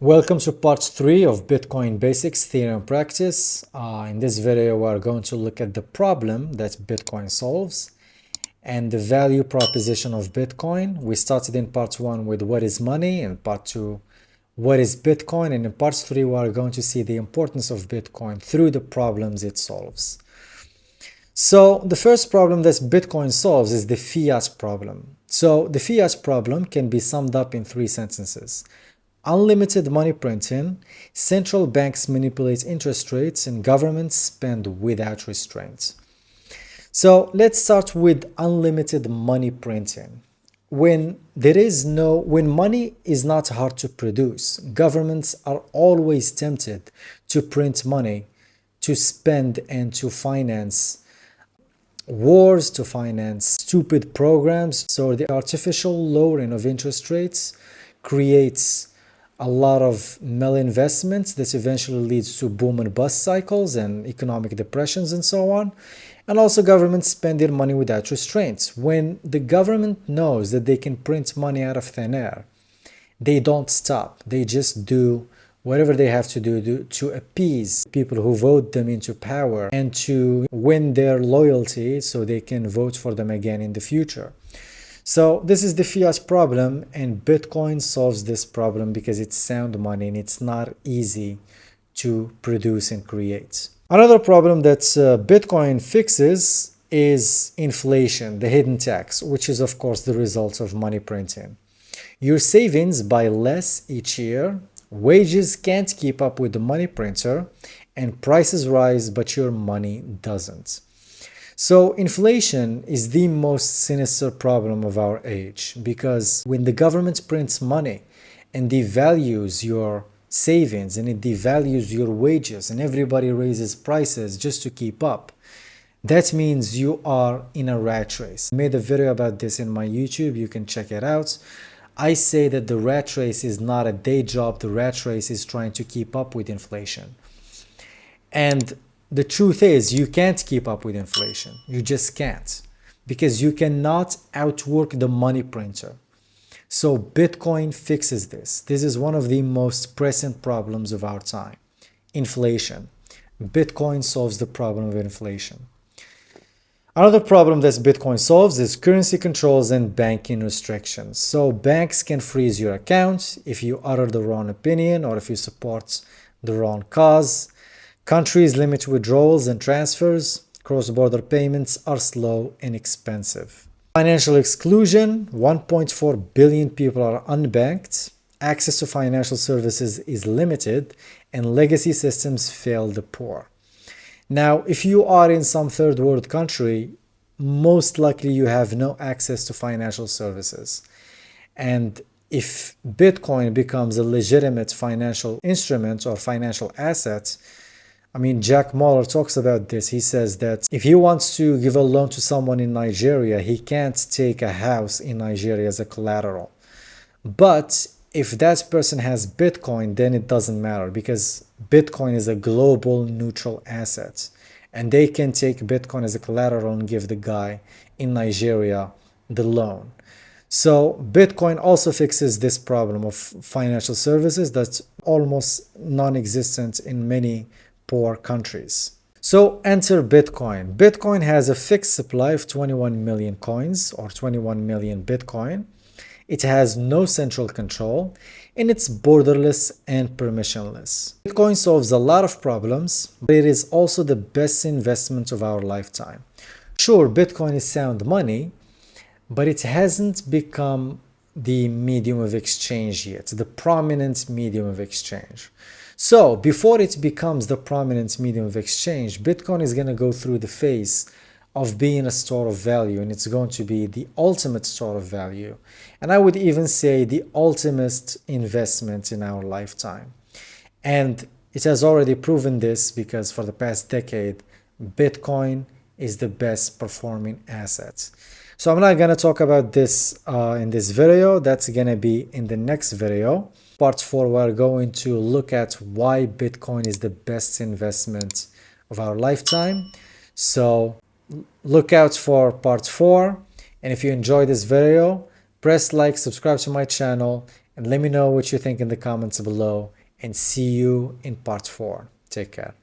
Welcome to part 3 of Bitcoin Basics Theory and Practice. In this video, we're going to look at the problem that Bitcoin solves and the value proposition of Bitcoin. We started in part 1 with what is money, and part 2, what is Bitcoin, and in part 3, we're going to see the importance of Bitcoin through the problems it solves. So the first problem that Bitcoin solves is the fiat problem. So the fiat problem can be summed up in 3 sentences. Unlimited money printing, central banks manipulate interest rates, and governments spend without restraint. So let's start with unlimited money printing. When money is not hard to produce, governments are always tempted to print money, to spend and to finance wars, to finance stupid programs. So the artificial lowering of interest rates creates a lot of malinvestments that eventually leads to boom and bust cycles and economic depressions and so on. And also governments spend their money without restraints. When the government knows that they can print money out of thin air, they don't stop. They just do whatever they have to do to appease people who vote them into power and to win their loyalty so they can vote for them again in the future. So this is the fiat problem, and Bitcoin solves this problem because it's sound money and it's not easy to produce and create. Another problem that Bitcoin fixes is inflation, the hidden tax, which is of course the result of money printing. Your savings buy less each year, wages can't keep up with the money printer, and prices rise but your money doesn't. So inflation is the most sinister problem of our age, because when the government prints money and devalues your savings and it devalues your wages and everybody raises prices just to keep up, that means you are in a rat race. I made a video about this in my YouTube, you can check it out. I say that the rat race is not a day job, the rat race is trying to keep up with inflation. And the truth is, you can't keep up with inflation. You just can't, because you cannot outwork the money printer. So Bitcoin fixes this. This is one of the most pressing problems of our time. Inflation. Bitcoin solves the problem of inflation. Another problem that Bitcoin solves is currency controls and banking restrictions. So banks can freeze your account if you utter the wrong opinion or if you support the wrong cause. Countries limit withdrawals and transfers. Cross-border payments are slow and expensive. Financial exclusion. 1.4 billion people are unbanked. Access to financial services is limited, and legacy systems fail the poor. Now, if you are in some third world country, most likely you have no access to financial services. And if Bitcoin becomes a legitimate financial instrument or financial asset, Jack Mahler talks about this. He says that if he wants to give a loan to someone in Nigeria, he can't take a house in Nigeria as a collateral. But if that person has Bitcoin, then it doesn't matter, because Bitcoin is a global neutral asset. And they can take Bitcoin as a collateral and give the guy in Nigeria the loan. So Bitcoin also fixes this problem of financial services that's almost non-existent in many poor countries. So enter Bitcoin. Bitcoin has a fixed supply of 21 million coins, or 21 million Bitcoin. It has no central control, and it's borderless and permissionless. Bitcoin solves a lot of problems, but it is also the best investment of our lifetime. Sure, Bitcoin is sound money, but it hasn't become the medium of exchange yet, the prominent medium of exchange. So before it becomes the prominent medium of exchange, Bitcoin is going to go through the phase of being a store of value, and it's going to be the ultimate store of value. And I would even say the ultimate investment in our lifetime. And it has already proven this, because for the past decade, Bitcoin is the best performing asset. So I'm not going to talk about this in this video. That's going to be in the next video. Part 4, we're going to look at why Bitcoin is the best investment of our lifetime. So look out for part 4. And if you enjoyed this video, Press like, subscribe to my channel, and let me know what you think in the comments below, and see you in part 4. Take care.